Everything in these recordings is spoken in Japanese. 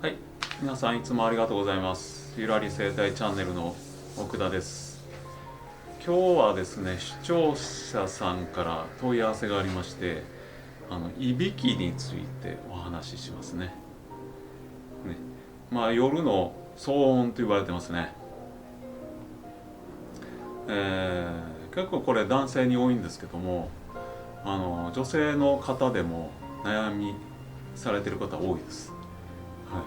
はい、皆さんいつもありがとうございます。ゆらり生態チャンネルの奥田です。今日はですね、視聴者さんから問い合わせがありまして、いびきについてお話ししますね。夜の騒音と言われてますね。結構これ男性に多いんですけども、女性の方でも悩みされてる方多いです。はい。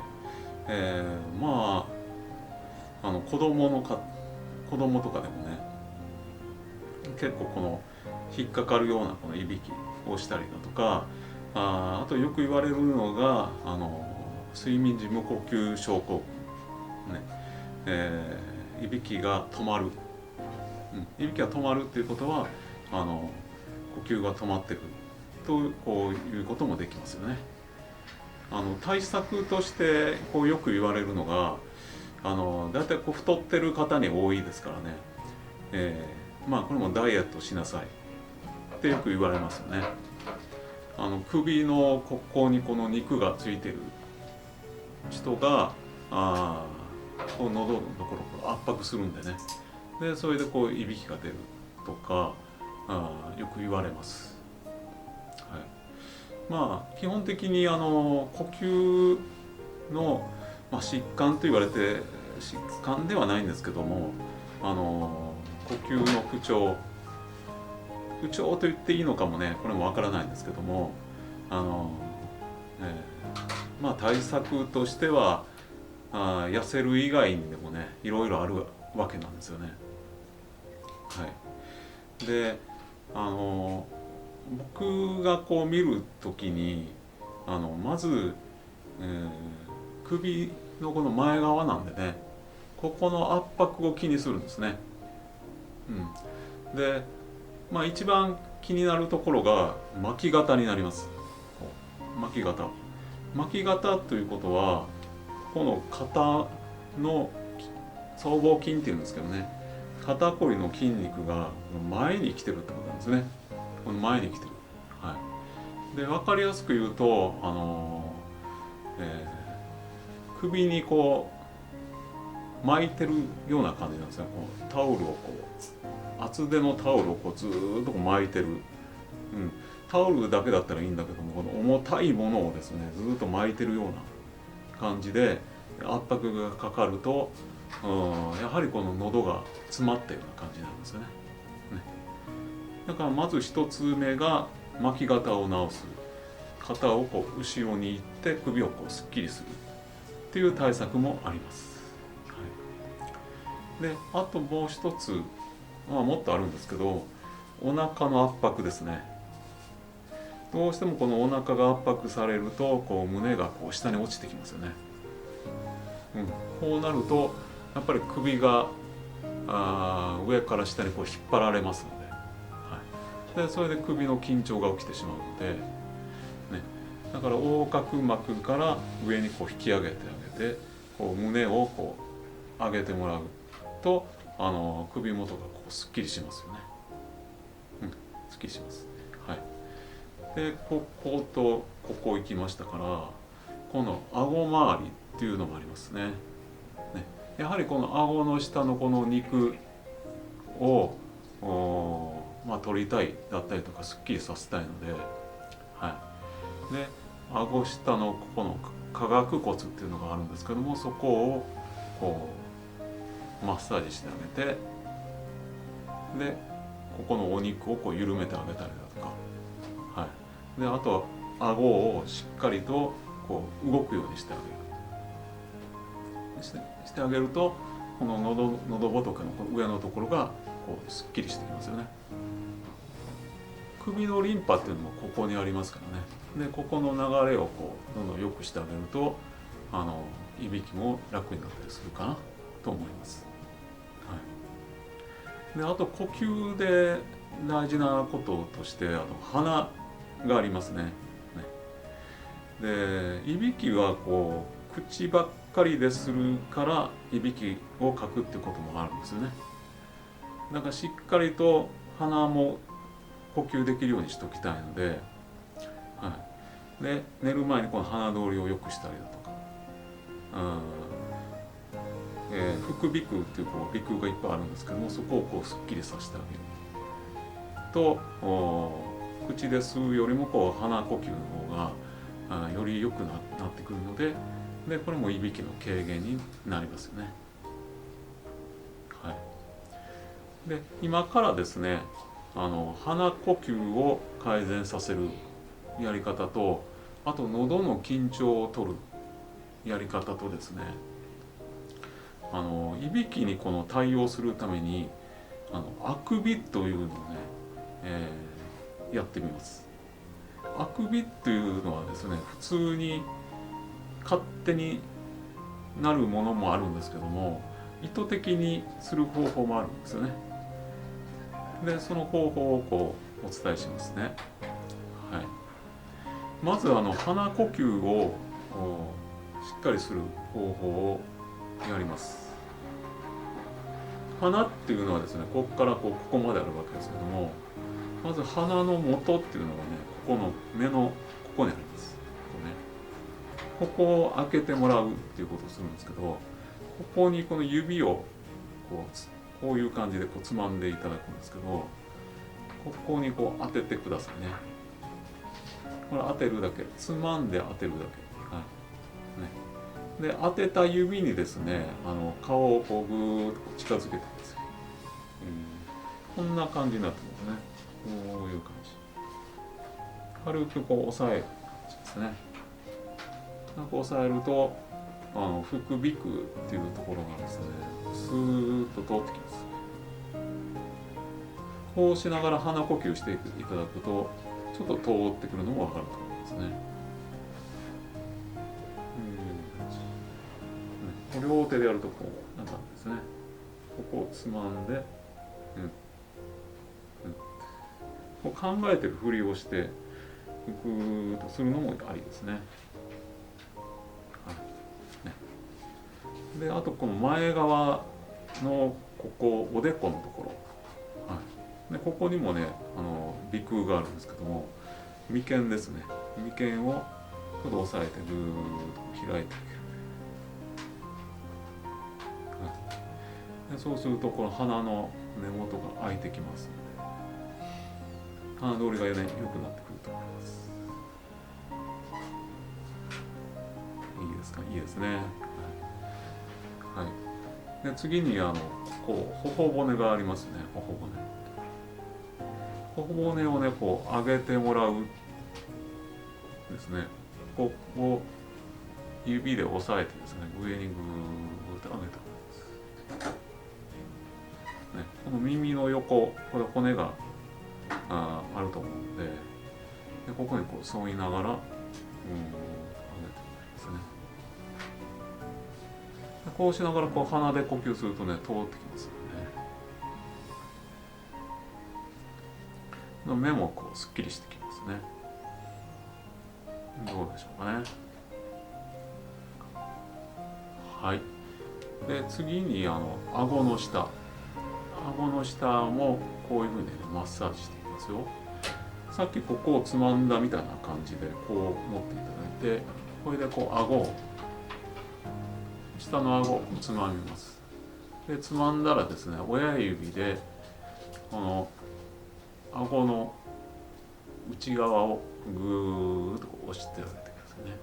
えー、まああの子供のか子供とかでもね、結構この引っかかるようなこのいびきをしたりだとか、あとよく言われるのが睡眠時無呼吸症候群ね、いびきが止まる、いびきが止まるっていうことは呼吸が止まってるとこういうこともできますよね。対策としてこうよく言われるのがだいたいこう太ってる方に多いですからね、これもダイエットしなさいってよく言われますよね。首のここにこの肉がついてる人がこう喉のところを圧迫するんでね、でそれでこういびきが出るとかよく言われます。はい、基本的に呼吸の、疾患と言われて疾患ではないんですけども、呼吸の不調と言っていいのかもね、これもわからないんですけども、あの、対策としては痩せる以外にでもねいろいろあるわけなんですよね。はい、で僕がこう見るときにまず、首のこの前側なんでね、ここの圧迫を気にするんですね。で、一番気になるところが巻き肩になります。巻き肩ということはこの肩の僧帽筋っていうんですけどね、肩こりの筋肉が前に来てるってことなんですね。この前に来てる。はい。で分かりやすく言うと首にこう巻いてるような感じなんですね。こうタオルをこう厚手のタオルをこうずーっとこう巻いてる、タオルだけだったらいいんだけども、この重たいものをですねずっと巻いてるような感じで圧迫がかかると、やはりこの喉が詰まったような感じなんですよね。だからまず一つ目が巻き肩を直す、肩をこう後ろに行って首をこうすっきりするっていう対策もあります。はい、であともう一つ、もっとあるんですけど、お腹の圧迫ですね。どうしてもこのお腹が圧迫されるとこう胸がこう下に落ちてきますよね。こうなるとやっぱり首が上から下にこう引っ張られますので、でそれで首の緊張が起きてしまうので、だから横隔膜から上にこう引き上げてあげて、こう胸をこう上げてもらうと首元がこうすっきりしますよね。すっきりします。はい。でこことここ行きましたから、この顎周りっていうのもありますね。やはりこの顎の下のこの肉を取りたいだったりとかすっきりさせたいので、はい、で顎下のここの下顎骨っていうのがあるんですけども、そこをこうマッサージしてあげて、でここのお肉をこう緩めてあげたりだとか、であとは顎をしっかりとこう動くようにしてあげるしてあげると、この喉仏の上のところがこうすっきりしてきますよね。首のリンパっていうのもここにありますからね。でここの流れをこうどんどん良くしてあげるといびきも楽になったりするかなと思います。はい、であと呼吸で大事なこととして鼻がありますね。でいびきはこう口ばっかりでするからいびきをかくってこともあるんですよね。だからしっかりと鼻も呼吸できるようにしておきたいので、で寝る前にこの鼻通りを良くしたりだとか、副鼻腔っていう鼻腔がいっぱいあるんですけども、そこをすっきりさせてあげると、口で吸うよりも鼻呼吸の方がより良く なってくるので、これもいびきの軽減になりますよね。はい、で今からですね、鼻呼吸を改善させるやり方と、あと喉の緊張を取るやり方とですね、いびきに対応するためにあくびというのをね、やってみます。あくびというのはですね、普通に勝手になるものもあるんですけども、意図的にする方法もあるんですよね。でその方法をお伝えしますね。はい、まず鼻呼吸をしっかりする方法をやります。鼻っていうのはですね、ここからここまであるわけですけども、まず鼻の元っていうのがね、ここの目のここにあります。ここを開けてもらうっていうことをするんですけど、ここにこの指をこういう感じでつまんでいただくんですけど、ここに当ててくださいね。これ当てるだけ、つまんで当てるだけ。はいね、で当てた指にですね、顔をぐーっと近づけてください。こんな感じになってますね。こういう感じ。軽く押さえる感じですね。押さえると副鼻腔っていうところがですね、スーッと通ってきます。こうしながら鼻呼吸していただくと、ちょっと通ってくるのも分かると思いますね。両手でやるとなんかですね、ここをつまんで、考えてるふりをしてグーッとするのもありですね。であとこの前側のおでこのところ、でここにもね鼻腔があるんですけども、眉間ですね、眉間をちょっと押さえてぐーっと開いてあげる。でそうするとこの鼻の根元が開いてきますので、鼻通りがね良くなってくると思います。いいですか？いいですね。はい、で次に頬骨がありますね。頬骨をね上げてもらうですね。ここを指で押さえてですね、上にぐーっと上げてもらいます。この耳の横、これ骨があると思うので、ここに沿いながら上げてもらいますね。こうしながら鼻で呼吸するとね、通ってきますよね。目もすっきりしてきますね。どうでしょうかね。はい。で次に顎の下もこういうふうにねマッサージしていきますよ。さっきここをつまんだみたいな感じでこう持っていただいて、これで顎を下の顎をつまみます。でつまんだらですね、親指でこの顎の内側をぐーっと押してあげてくださいね。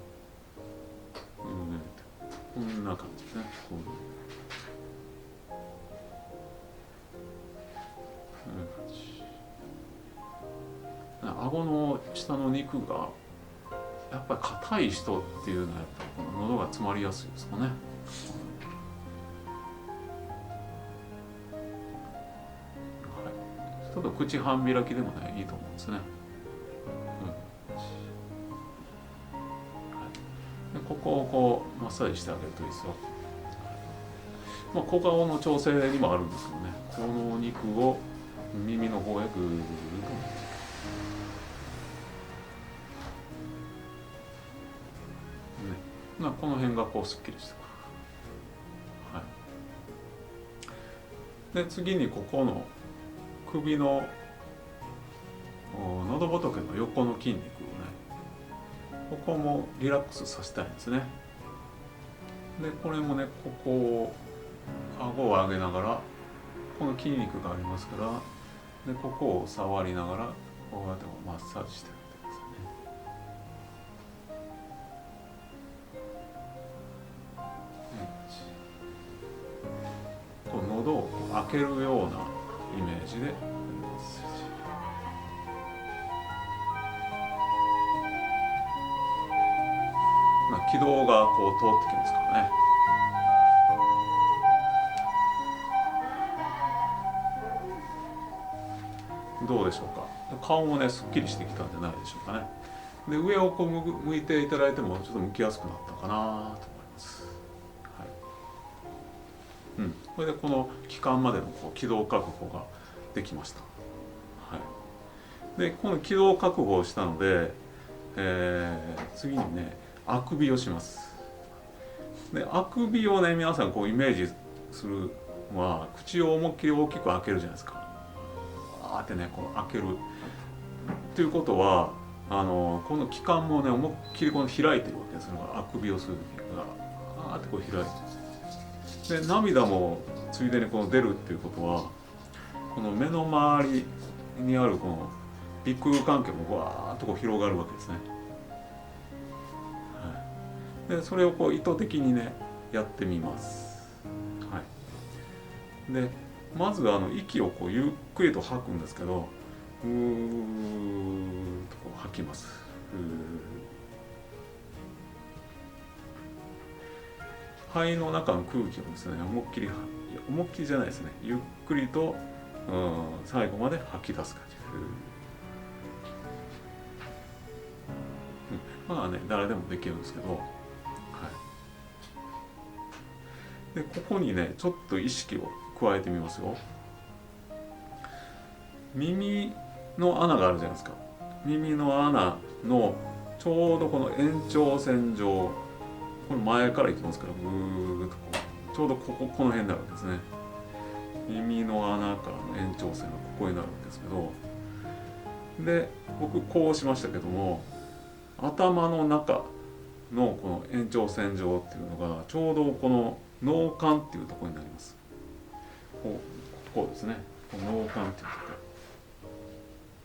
こんな感じですね。顎の下の肉がやっぱり硬い人っていうのはやっぱり喉が詰まりやすいですかね。ちょっと口半開きでもねいいと思うんですね。でここをマッサージしてあげるといいですよ。小顔の調整にもあるんですけどね、このお肉を耳の方へぐーっと持っていく、この辺がすっきりしてくる。で次にここの首の喉仏の横の筋肉をね、ここもリラックスさせたいんですね。でこれもね、ここを顎を上げながら、この筋肉がありますから、でここを触りながらこうやってマッサージしてあげてくださいね。こう喉を開けるようなイメージでマッサージ。気道がこう通ってきますからね。どうでしょうか。顔もねすっきりしてきたんじゃないでしょうかね。で上をこう向いていただいてもちょっと向きやすくなったかなと思います。はい。これでこの気管までのこう気道確保ができました。はい。でこの気道確保をしたので、次にねあくびをします。であくびをね皆さんこうイメージするのは、口を思いっきり大きく開けるじゃないですか。あーってねこう開けるということは、この気管もね思いっきりこの開いてるわけです。あくびをする時があーってこう開いて、で涙もついでにこの出るっていうことは、この目の周りにあるこの鼻腔関係もわーっとこう広がるわけですね。でそれをこう意図的にねやってみます。はい、でまず息をこうゆっくりと吐くんですけど、うーっとこう吐きます。肺の中の空気をですね思いっきりじゃないですね、ゆっくりと最後まで吐き出す感じ。まあね誰でもできるんですけど、でここにねちょっと意識を加えてみますよ。耳の穴があるじゃないですか。耳の穴のちょうどこの延長線上、これ前からいきますから、ぐーっとこうちょうどこの辺になるわけですね。耳の穴からの延長線がここになるんですけど、で僕こうしましたけども、頭の中のこの延長線上っていうのがちょうどこの脳幹っていうところになります。ここですね。この脳幹っていうとこ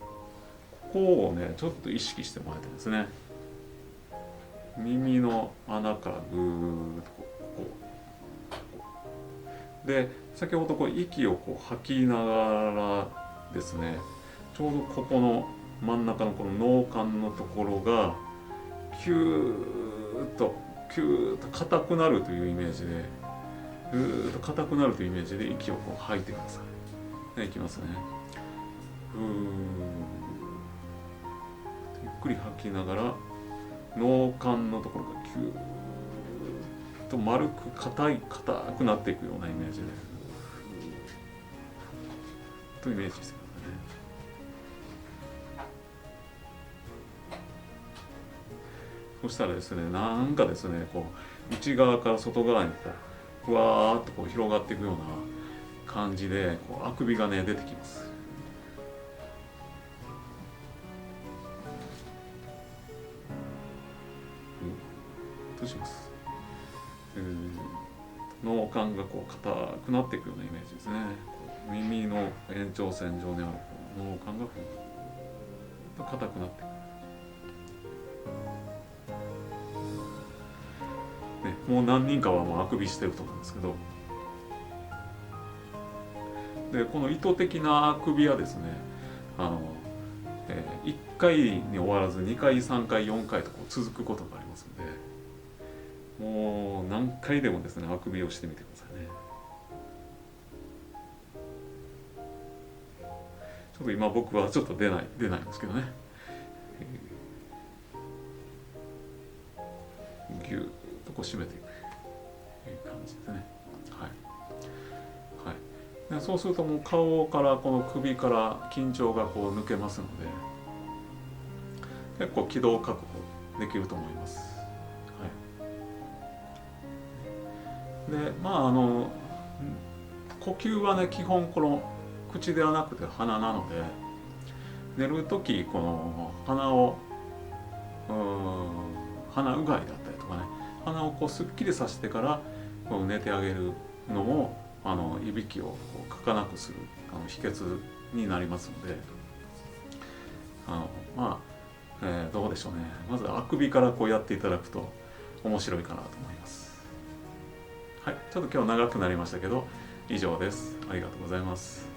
ろ。ここをねちょっと意識してもらいたいですね。耳の穴からぐーっとこうで、先ほどこう息をこう吐きながらですね、ちょうどここの真ん中のこの脳幹のところがキューッと硬くなるというイメージで、ぐーっと硬くなるというイメージで息をこう吐いてください。いきますね。ゆっくり吐きながら脳幹のところがキューッと丸く硬くなっていくようなイメージで、とイメージしてくださいね。そしたらですね、なんかですねこう内側から外側にこうふわーっとこう広がっていくような感じで、こうあくびがね出てきます。とします。脳幹がこう硬くなっていくようなイメージですね。耳の延長線上にある脳幹がふっと硬くなっていく。もう何人かはもうあくびしてると思うんですけど、でこの意図的なあくびはですね、1回に終わらず2回3回4回とこう続くことがありますので、もう何回でもですねあくびをしてみてくださいね。ちょっと今僕はちょっと出ないんですけどね、ギュッとこう締めていく感じですね。はい、でそうするともう顔からこの首から緊張がこう抜けますので、結構気道確保できると思います。はい、で呼吸はね基本この口ではなくて鼻なので、寝る時この鼻うがいだったりとかね、鼻をこうすっきりさせてからこう寝てあげるのもいびきをこうかかなくする秘訣になりますので、どうでしょうね。まずあくびからこうやっていただくと面白いかなと思います。はい、ちょっと今日長くなりましたけど以上です。ありがとうございます。